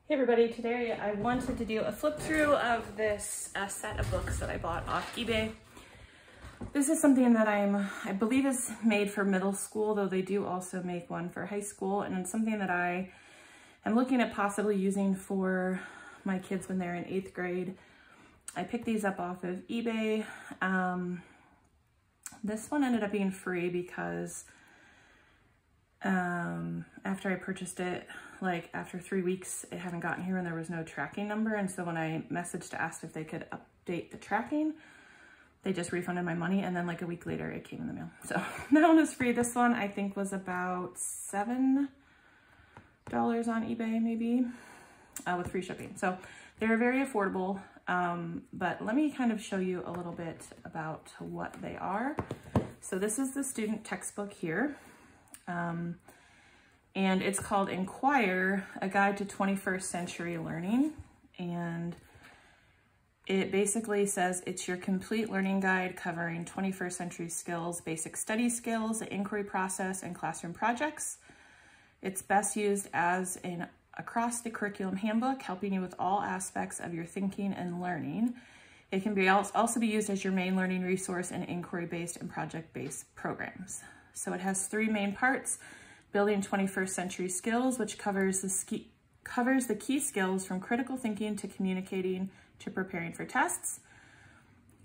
Hey everybody, today I wanted to do a flip through of this set of books that I bought off eBay. This is something that I believe is made for middle school, though they do also make one for high school, and it's something that I am looking at possibly using for my kids when they're in 8th grade. I picked these up off of eBay. This one ended up being free because after I purchased it, like after 3 weeks, it hadn't gotten here and there was no tracking number. And so when I messaged to ask if they could update the tracking, they just refunded my money. And then like a week later, it came in the mail. So that one was free. This one I think was about $7 on eBay, maybe, with free shipping. So they're very affordable. But let me kind of show you a little bit about what they are. So this is the student textbook here. And it's called Inquire, A Guide to 21st Century Learning. And it basically says it's your complete learning guide covering 21st century skills, basic study skills, the inquiry process, and classroom projects. It's best used as an across the curriculum handbook, helping you with all aspects of your thinking and learning. It can be also be used as your main learning resource in inquiry-based and project-based programs. So it has 3 main parts: building 21st century skills, which covers the key skills from critical thinking to communicating to preparing for tests.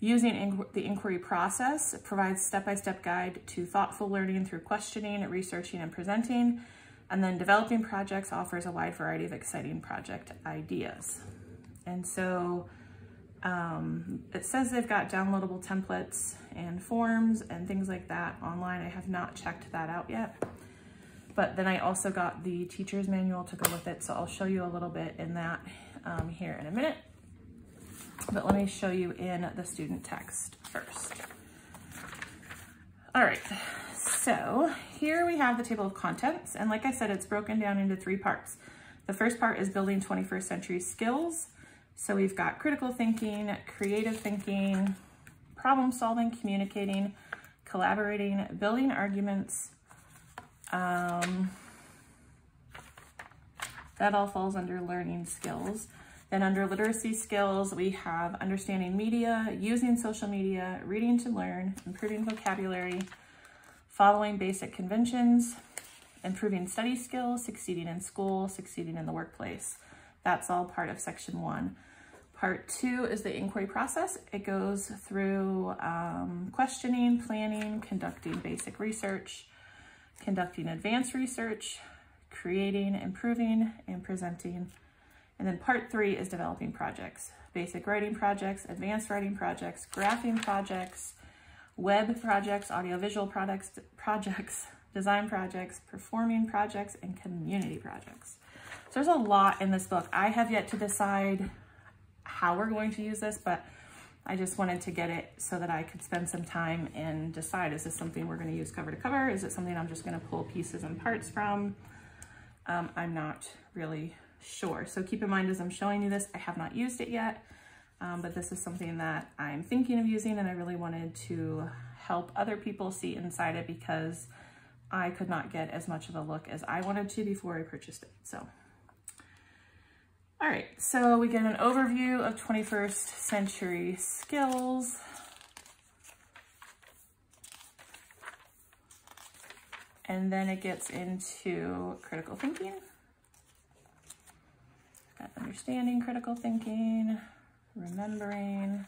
Using the inquiry process, it provides step-by-step guide to thoughtful learning through questioning, researching, and presenting. And then developing projects offers a wide variety of exciting project ideas. And so it says they've got downloadable templates and forms and things like that online. I have not checked that out yet. But then I also got the teacher's manual to go with it. So I'll show you a little bit in that here in a minute. But let me show you in the student text first. All right, so here we have the table of contents. And like I said, it's broken down into 3 parts. The first part is building 21st century skills. So we've got critical thinking, creative thinking, problem solving, communicating, collaborating, building arguments. That all falls under learning skills. Then under literacy skills, we have understanding media, using social media, reading to learn, improving vocabulary, following basic conventions, improving study skills, succeeding in school, succeeding in the workplace. That's all part of section 1. Part 2 is the inquiry process. It goes through questioning, planning, conducting basic research, conducting advanced research, creating, improving, and presenting. And then part 3 is developing projects: basic writing projects, advanced writing projects, graphing projects, web projects, audiovisual projects, design projects, performing projects, and community projects. So there's a lot in this book. I have yet to decide how we're going to use this, but I just wanted to get it so that I could spend some time and decide, is this something we're going to use cover to cover? Is it something I'm just going to pull pieces and parts from? I'm not really sure. So keep in mind as I'm showing you this, I have not used it yet, but this is something that I'm thinking of using, and I really wanted to help other people see inside it because I could not get as much of a look as I wanted to before I purchased it. So, all right, so we get an overview of 21st century skills. And then it gets into critical thinking. Got understanding critical thinking, remembering.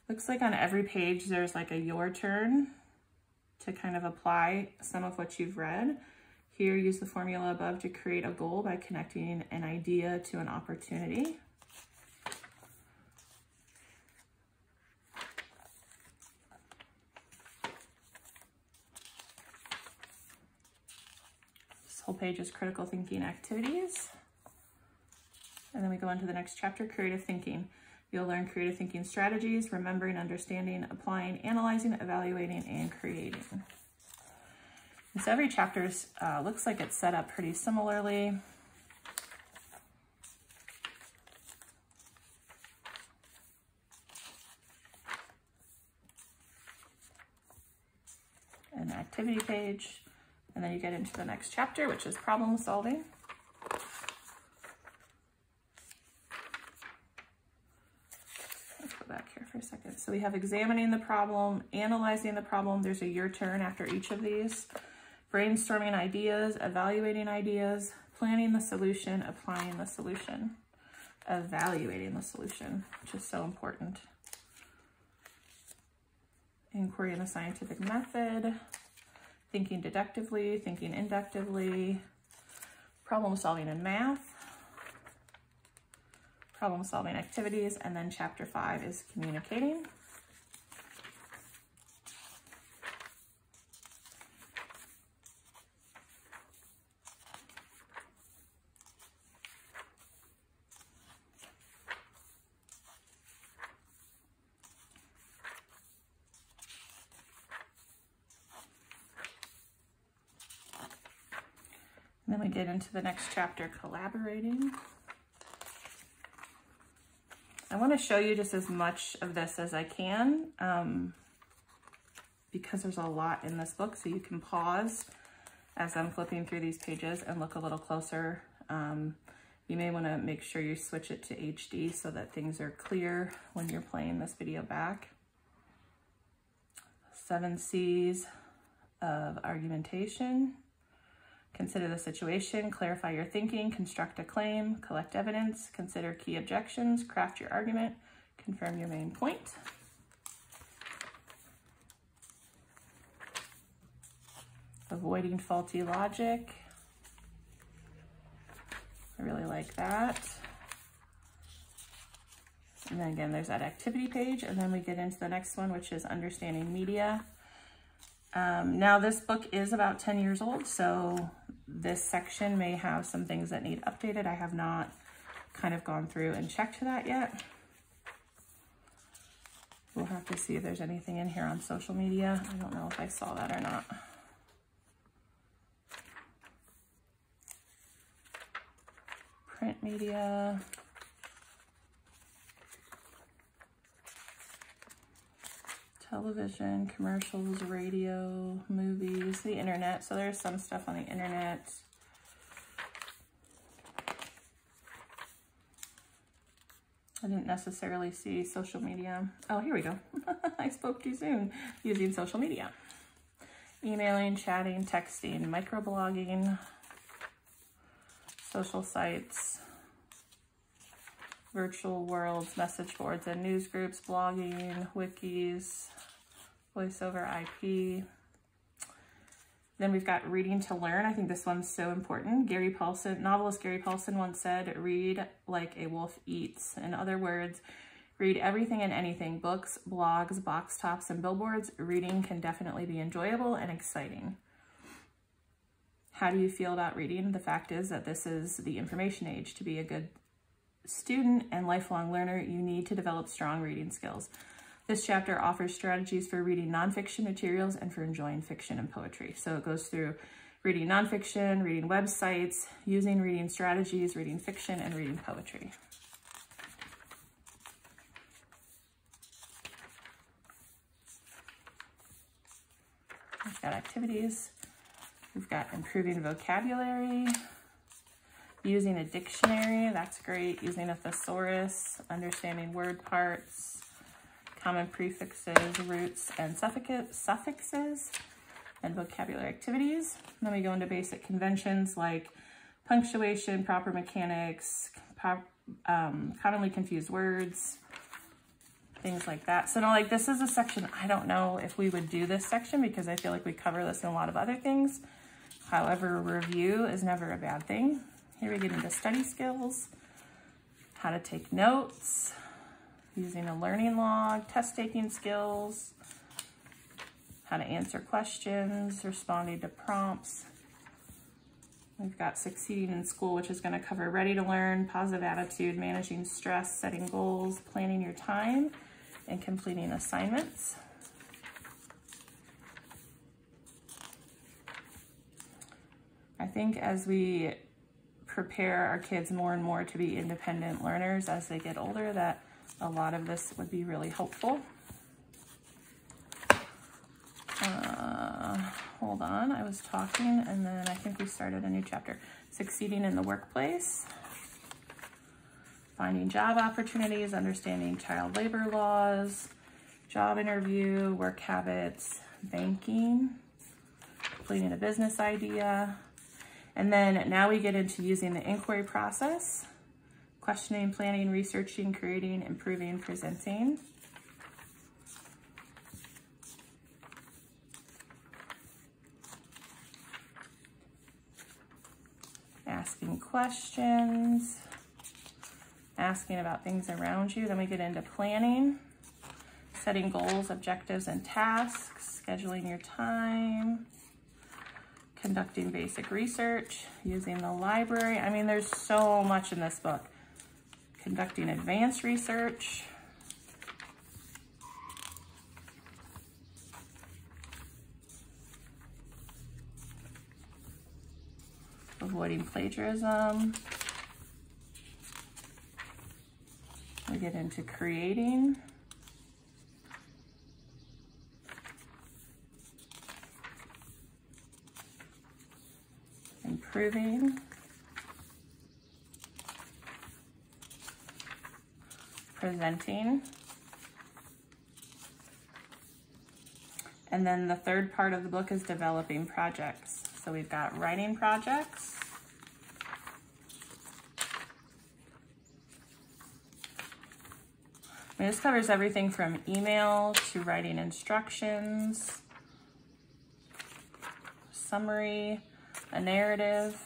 Looks like on every page there's like a your turn to kind of apply some of what you've read. Here, use the formula above to create a goal by connecting an idea to an opportunity. This whole page is critical thinking activities. And then we go into the next chapter, creative thinking. You'll learn creative thinking strategies, remembering, understanding, applying, analyzing, evaluating, and creating. And so every chapter looks like it's set up pretty similarly. An activity page, And then you get into the next chapter, which is problem solving. Let's go back here for a second. So we have examining the problem, analyzing the problem. There's a your turn after each of these. Brainstorming ideas, evaluating ideas, planning the solution, applying the solution, evaluating the solution, which is so important. Inquiry in the scientific method, thinking deductively, thinking inductively, problem solving in math, problem solving activities, and then chapter 5 is communicating. Then we get into the next chapter, collaborating. I want to show you just as much of this as I can because there's a lot in this book, so you can pause as I'm flipping through these pages and look a little closer. You may want to make sure you switch it to HD so that things are clear when you're playing this video back. 7 C's of argumentation. Consider the situation, clarify your thinking, construct a claim, collect evidence, consider key objections, craft your argument, confirm your main point. Avoiding faulty logic. I really like that. And then again, there's that activity page, and then we get into the next one, which is understanding media. Now this book is about 10 years old, so this section may have some things that need updated. I have not kind of gone through and checked that yet. We'll have to see if there's anything in here on social media. I don't know if I saw that or not. Print media. Television, commercials, radio, movies, the internet. So there's some stuff on the internet. I didn't necessarily see social media. Oh, here we go. I spoke too soon. Using social media. Emailing, chatting, texting, microblogging, social sites, virtual worlds, message boards and news groups, blogging, wikis, voice over IP. Then we've got reading to learn. I think this one's so important. Novelist Gary Paulson once said, read like a wolf eats. In other words, read everything and anything, books, blogs, box tops, and billboards. Reading can definitely be enjoyable and exciting. How do you feel about reading? The fact is that this is the information age. To be a good student and lifelong learner, you need to develop strong reading skills. This chapter offers strategies for reading nonfiction materials and for enjoying fiction and poetry. So it goes through reading nonfiction, reading websites, using reading strategies, reading fiction, and reading poetry. We've got activities. We've got improving vocabulary, using a dictionary, that's great. Using a thesaurus, understanding word parts, common prefixes, roots, and suffixes, and vocabulary activities. And then we go into basic conventions like punctuation, proper mechanics, commonly confused words, things like that. So now, like, this is a section, I don't know if we would do this section because I feel like we cover this in a lot of other things. However, review is never a bad thing. Here we get into study skills, how to take notes, using a learning log, test taking skills, how to answer questions, responding to prompts. We've got succeeding in school, which is going to cover ready to learn, positive attitude, managing stress, setting goals, planning your time, and completing assignments. I think as we prepare our kids more and more to be independent learners as they get older, that a lot of this would be really helpful. Hold on, I was talking and then I think we started a new chapter. Succeeding in the workplace. Finding job opportunities, understanding child labor laws, job interview, work habits, banking, completing a business idea. And then now we get into using the inquiry process, questioning, planning, researching, creating, improving, presenting. Asking questions, asking about things around you. Then we get into planning, setting goals, objectives, and tasks, scheduling your time, conducting basic research, using the library. I mean, there's so much in this book. Conducting advanced research, avoiding plagiarism. We get into creating, improving, presenting, and then the third part of the book is developing projects. So we've got writing projects, and this covers everything from email to writing instructions, summary, a narrative,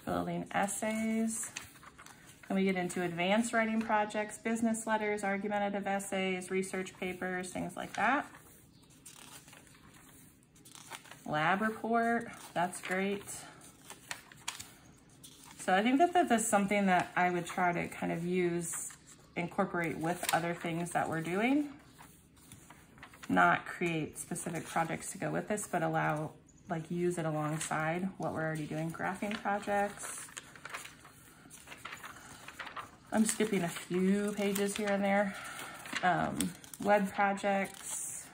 building essays. And we get into advanced writing projects, business letters, argumentative essays, research papers, things like that. Lab report, that's great. So I think that that's something that I would try to kind of incorporate with other things that we're doing. Not create specific projects to go with this, but use it alongside what we're already doing. Graphing projects. I'm skipping a few pages here and there. Web projects.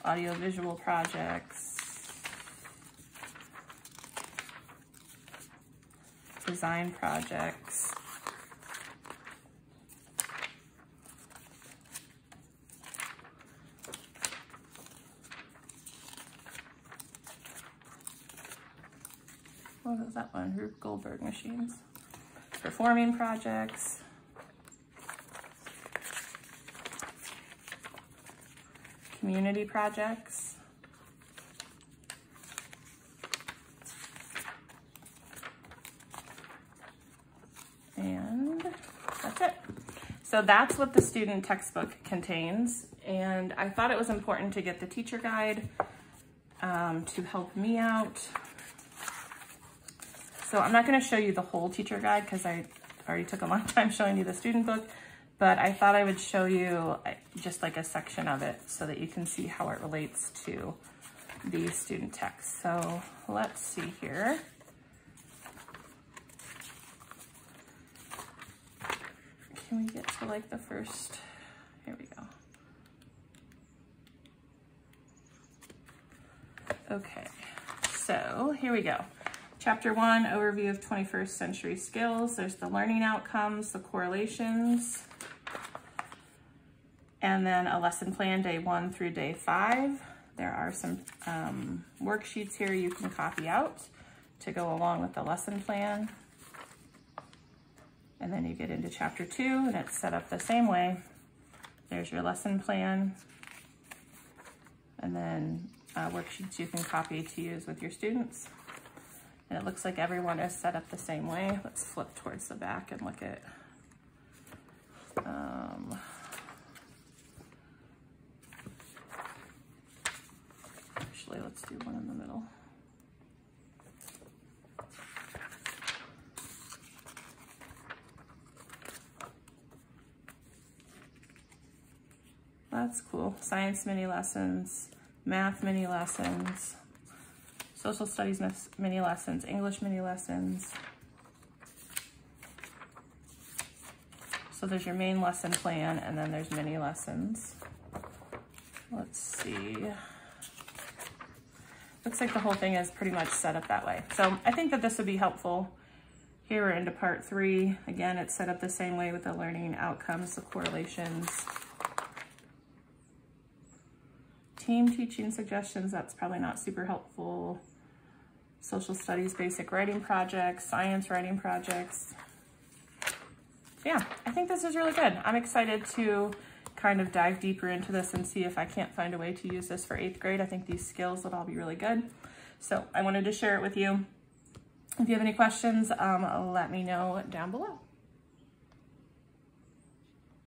Audiovisual projects. Design projects. What was that one? Rube Goldberg machines. Performing projects. Community projects. And that's it. So that's what the student textbook contains. And I thought it was important to get the teacher guide to help me out. So I'm not going to show you the whole teacher guide because I already took a long time showing you the student book, but I thought I would show you just like a section of it so that you can see how it relates to the student text. So let's see here. Can we get to like the first, here we go. Okay, so here we go. Chapter 1, overview of 21st century skills. There's the learning outcomes, the correlations, and then a lesson plan day 1 through day 5. There are some worksheets here you can copy out to go along with the lesson plan. And then you get into chapter 2 and it's set up the same way. There's your lesson plan, and then worksheets you can copy to use with your students. And it looks like everyone is set up the same way. Let's flip towards the back and look at, actually, let's do one in the middle. That's cool. Science mini lessons, math mini lessons, social studies mini lessons, English mini lessons. So there's your main lesson plan, and then there's mini lessons. Let's see. Looks like the whole thing is pretty much set up that way. So I think that this would be helpful. Here we're into part 3. Again, it's set up the same way with the learning outcomes, the correlations. Team teaching suggestions, that's probably not super helpful. Social studies, basic writing projects, science writing projects. Yeah, I think this is really good. I'm excited to kind of dive deeper into this and see if I can't find a way to use this for 8th grade. I think these skills would all be really good. So I wanted to share it with you. If you have any questions, let me know down below.